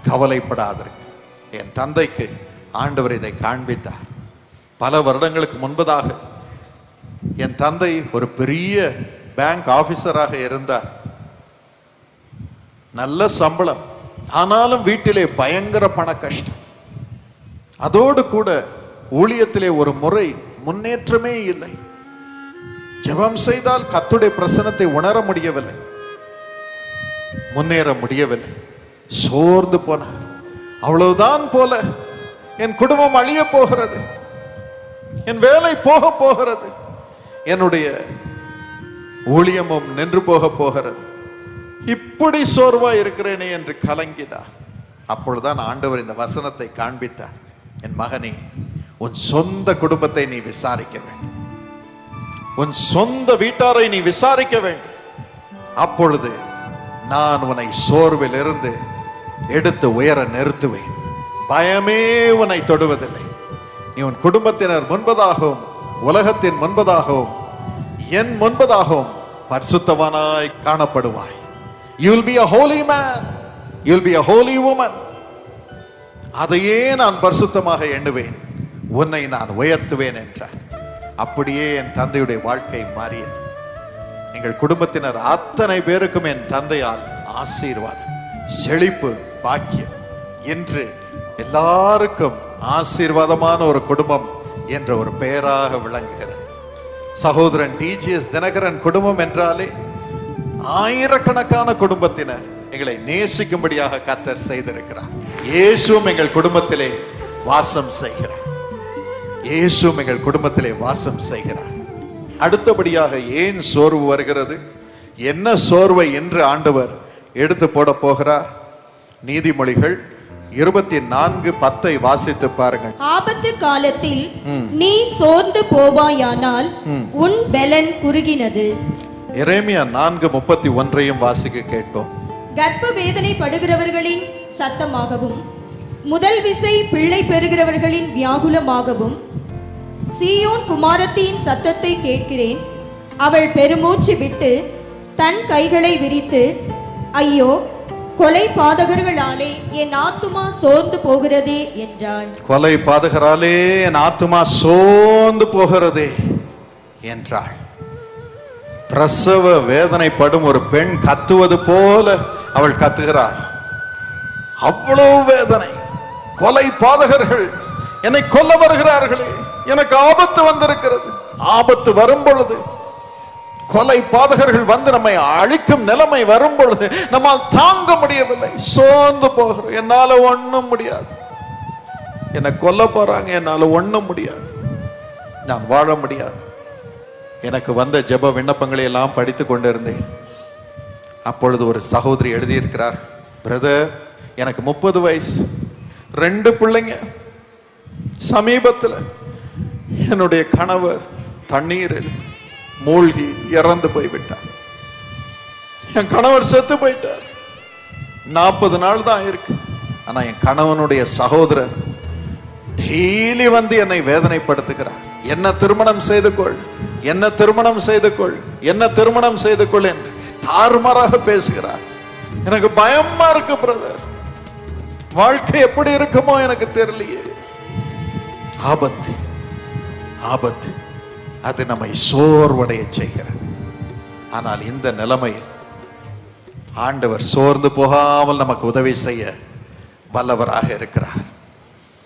கவலைப்படாதீர்கள். என் தந்தைக்கு ஆண்டவர் இதை காண்பித்தார். பல வருடங்களுக்கு முன்பதாக என் தந்தை ஒரு பெரிய பேங்க் ஆபீசராக இருந்தார். நல்ல சம்பளம், ஆனாலும் வீட்டிலே பயங்கர பண கஷ்டம். அதோடு கூட ஊழியத்திலே ஒரு முறை முன்னேற்றமே இல்லை. ஜெபம் செய்தால் கர்த்தருடைய பிரசன்னத்தை உணர முடியவில்லை, முன்னேற முடியவில்லை. சோர்ந்து போனார். அவ்வளவுதான் போல, என் குடும்பம் அழிய போகிறது, என் வேலை போக போகிறது, என்னுடைய ஊழியமும் நின்று போக போகிறது, இப்படி சோர்வா இருக்கிறேனே என்று கலங்கினார். அப்பொழுதுதான் ஆண்டவர் இந்த வசனத்தை காண்பித்தார். என் மகனே, உன் சொந்த குடும்பத்தை நீ விசாரிக்க வேண்டும், உன் சொந்த வீட்டாரை நீ விசாரிக்க வேண்டும். அப்பொழுது நான் உன்னை சோர்வில் இருந்து எடுத்து உயர நிறுத்துவேன். பயமே உன்னை தொடுவதில்லை. நீ உன் குடும்பத்தினர் முன்பதாகவும் உலகத்தின் முன்பதாகவும் என் முன்பதாகவும் பரிசுத்தவானாய் காணப்படுவாய். You will be a holy man, you will be a holy woman. அதையே நான் பரிசுத்தமாக எண்ணுவேன், உன்னை நான் உயர்த்துவேன் என்றார். அப்படியே என் தந்தையுடைய வாழ்க்கை மாறியது. எங்கள் குடும்பத்தினர் அத்தனை பேருக்கும் என் தந்தையால் ஆசீர்வாதம், செழிப்பு, பாக்கியம். இன்று எல்லாருக்கும் ஆசீர்வாதமான ஒரு குடும்பம் என்ற ஒரு பெயராக விளங்குகிறது. சகோதரன் டிஜிஎஸ் தினகரன் குடும்பம் என்றாலே ஆயிரக்கணக்கான குடும்பத்தினர் எங்களை நேசிக்கும்படியாக கர்த்தர் செய்திருக்கிறார். இயேசுவும் எங்கள் குடும்பத்திலே வாசம் செய்கிறார். இயேசுவும் எங்கள் குடும்பத்திலே வாசம் செய்கிறார். அடுத்தபடியாக ஏன் சோர்வு வருகிறது, என்ன சோர்வை என்று ஆண்டவர் எடுத்து போட போகிறார்? நீதிமொழிகள் 24:10 வாசித்து பாருங்கள். ஆபத்து காலத்தில் நீ சோர்ந்து போவாயானால் உன் பெலன் குறுகினது. எரேமியா 4:31 வாசிக்க கேட்போம். கர்ப்ப வேதனை படுகிறவர்களின் சத்தமாகவும் முதல் விசை பிள்ளை பெறுகிறவர்களின் வியாகுலமாகவும் சீயோன் குமாரத்தின் சத்தத்தை கேட்கிறேன். அவள் பெருமூச்சு விட்டு தன் கைகளை விரித்து, ஐயோ, கொலை பாதகர்களாலே என் ஆத்துமா சோர்ந்து போகிறதே என்றாள். கொலை பாதகராலே என் ஆத்துமா சோர்ந்து போகிறதே என்றாள். பிரசவ வேதனைப்படும் ஒரு பெண் கத்துவது போல அவள் கத்துகிறாள். அவ்வளவு வேதனை. கொலை பாதகர்கள் என்னை கொல்ல வருகிறார்களே, எனக்கு ஆபத்து வந்திருக்கிறது. ஆபத்து வரும் பொழுது, கொலை பாதகர்கள் வந்து நம்மை அழிக்கும் நிலைமை வரும் பொழுது நம்மால் தாங்க முடியவில்லை, சோர்ந்து போகிறோம். என்னால ஒண்ணும் முடியாது, என்னை கொல்ல போறாங்க, என்னால ஒண்ணும் முடியாது, நான் வாழ முடியாது. எனக்கு வந்த ஜெப விண்ணப்பங்களை எல்லாம் படித்து கொண்டிருந்தேன். அப்பொழுது ஒரு சகோதரி எழுதியிருக்கிறார், பிரதர், எனக்கு 30 வயசு, 2 பிள்ளைங்க. சமீபத்தில் என்னுடைய கணவர் தண்ணீரில் மூழ்கி இறந்து போய்விட்டார். என் கணவர் செத்து போயிட்டார். 40 நாள் தான் இருக்கு. ஆனா என் கணவனுடைய சகோதரர் டெய்லி வந்து என்னை வேதனைப்படுத்துகிறார். என்ன திருமணம் செய்து கொள், என்ன திருமணம் செய்து கொள், என்ன திருமணம் செய்து கொள் என்று தாறுமாறாக பேசுகிறார். எனக்கு பயமா இருக்கு பிரதர், வாழ்க்கை எப்படி இருக்குமோ எனக்கு தெரியலையே. ஆபத்து, ஆபத்து, அது நம்மை சோர்வடைய செய்கிறது. ஆனால் இந்த நிலைமையில் ஆண்டவர் சோர்ந்து போகாமல் நமக்கு உதவி செய்ய வல்லவராக இருக்கிறார்.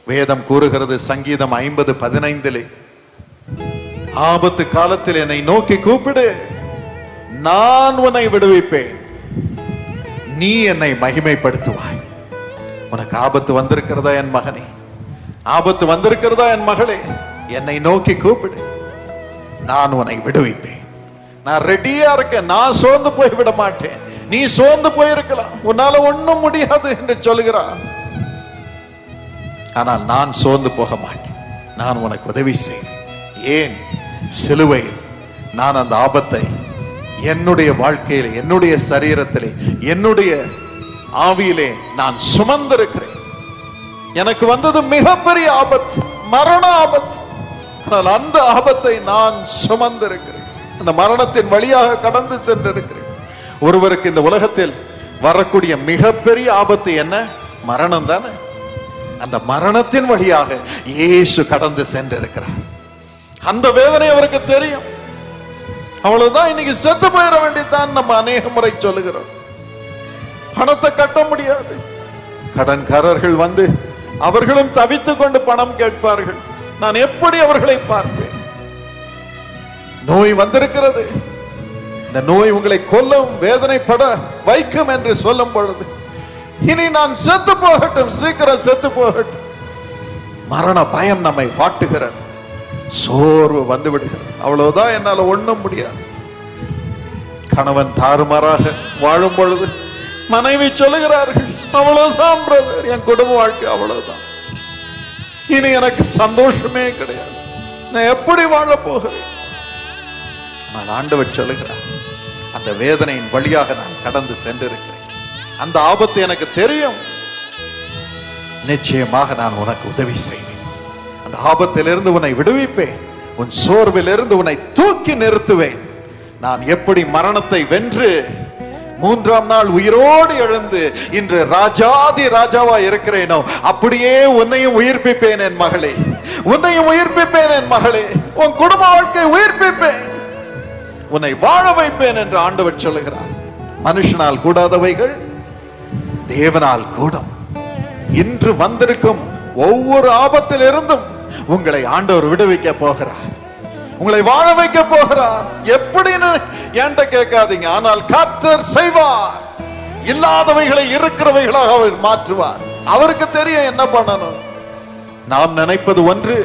வேதம் கூறுகிறது, சங்கீதம் 50:15, ஆபத்து காலத்தில் என்னை நோக்கி கூப்பிடு, நான் உன்னை விடுவிப்பேன், நீ என்னை மகிமைப்படுத்துவாய். உனக்கு ஆபத்து வந்திருக்கிறதா என் மகனே, ஆபத்து வந்திருக்கிறதா என் மகளே, என்னை நோக்கி கூப்பிடு, நான் உன்னை விடுவிப்பேன். நான் ரெடியா இருக்கேன், நான் சோர்ந்து போய் விட மாட்டேன். நீ சோர்ந்து போயிருக்கலாம், உன்னால ஒண்ணும் முடியாது என்று சொல்கிறான். ஆனால் நான் சோர்ந்து போக மாட்டேன், நான் உனக்கு உதவி செய்வேன். ஏன்? சிலுவையில் நான் அந்த ஆபத்தை என்னுடைய வாழ்க்கையிலே, என்னுடைய சரீரத்திலே, என்னுடைய ஆவியிலே நான் சுமந்திருக்கிறேன். எனக்கு வந்தது மிகப்பெரிய ஆபத்து, மரண ஆபத்து. ஆனால் அந்த ஆபத்தை நான் சுமந்திருக்கிறேன். அந்த மரணத்தின் வழியாக கடந்து சென்றிருக்கிறேன். ஒருவருக்கு இந்த உலகத்தில் வரக்கூடிய மிகப்பெரிய ஆபத்து என்ன? மரணம் தானே. அந்த மரணத்தின் வழியாக இயேசு கடந்து சென்றிருக்கிறார். அந்த வேதனை அவருக்கு தெரியும். அவ்வளவுதான், இன்னைக்கு செத்து போயிட வேண்டியதான் நம்ம அநேக முறை சொல்லுகிறோம். பணத்தை கட்ட முடியாது. கடன்காரர்கள் வந்து அவர்களும் தவித்துக் கொண்டு பணம் கேட்பார்கள். நான் எப்படி அவர்களை பார்ப்பேன்? நோய் வந்திருக்கிறது, இந்த நோய் உங்களை கொல்லும், வேதனைப்பட வைக்கும் என்று சொல்லும் பொழுது இனி நான் செத்து போகட்டும், சீக்கிரம் செத்து போகட்டும். மரண பயம் நம்மை வாட்டுகிறது, சோர்வு வந்து விடுகிறது. அவ்வளவுதான், என்னால ஒண்ணும் முடியாது. கணவன் தாறுமாறாக வாழும் பொழுது மனைவி சொல்லுகிறார்கள், அவ்வளவுதான் பிரதர், என் குடும்ப வாழ்க்கை அவ்வளவுதான், இனி எனக்கு சந்தோஷமே கிடையாது, நான் எப்படி வாழ போகிறேன்? நான் ஆண்டவர் சொல்லுகிறார், அந்த வேதனையின் வழியாக நான் கடந்து சென்றிருக்கிறேன். அந்த ஆபத்து எனக்கு தெரியும், நிச்சயமாக நான் உனக்கு உதவி செய்வேன். அந்த ஆபத்திலிருந்து உன்னை விடுவிப்பேன், உன் சோர்விலிருந்து உன்னை தூக்கி நிறுத்துவேன். நான் எப்படி மரணத்தை வென்று 3ஆம் நாள் உயிரோடு எழுந்து இன்று ராஜாதி ராஜாவா இருக்கிறேனோ அப்படியே உன்னையும் உயிர்ப்பிப்பேன் என் மகளே, உன்னையும் உயிர்ப்பிப்பேன் என் மகளே, உன் குடும்ப வாழ்க்கை உயிர்ப்பிப்பேன், உன்னை வாழ வைப்பேன் என்று ஆண்டவர் சொல்லுகிறார். மனுஷனால் கூடாதவைகள் தேவனால் கூடும். இன்று வந்திருக்கும் ஒவ்வொரு ஆபத்திலிருந்தும் உங்களை ஆண்டவர் விடுவிக்க போகிறார், உங்களை வாழ வைக்க போகிறார். எப்படின்னு என்கிட்ட கேட்காதீங்க, ஆனால் கர்த்தர் செய்வார். இல்லாதவைகளை இருக்கிறவைகளாக அவர் மாற்றுவார். அவருக்கு தெரியும் என்ன பண்ணணும். நாம் நினைப்பது ஒன்று,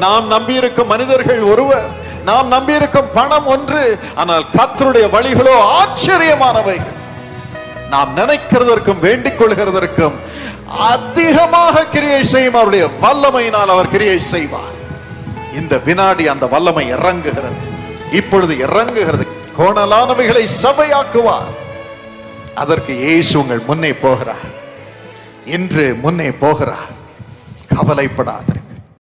நாம் நம்பியிருக்கும் மனிதர்கள் ஒருவர், நாம் நம்பியிருக்கும் பணம் ஒன்று, ஆனால் கர்த்தருடைய வழிகளோ ஆச்சரியமானவைகள். நாம் நினைக்கிறதற்கும் வேண்டிக் கொள்கிறதற்கும் அதிகமாக கிரியை செய்யும் அவருடைய வல்லமையினால் அவர் கிரியை செய்வார். இந்த வினாடி அந்த வல்லமை இறங்குகிறது, இப்பொழுது இறங்குகிறது. கோணலானவைகளை சபையாக்குவார். அதற்கு இயேசு உங்கள் முன்னே போகிறார், இன்று முன்னே போகிறார். கவலைப்படாத,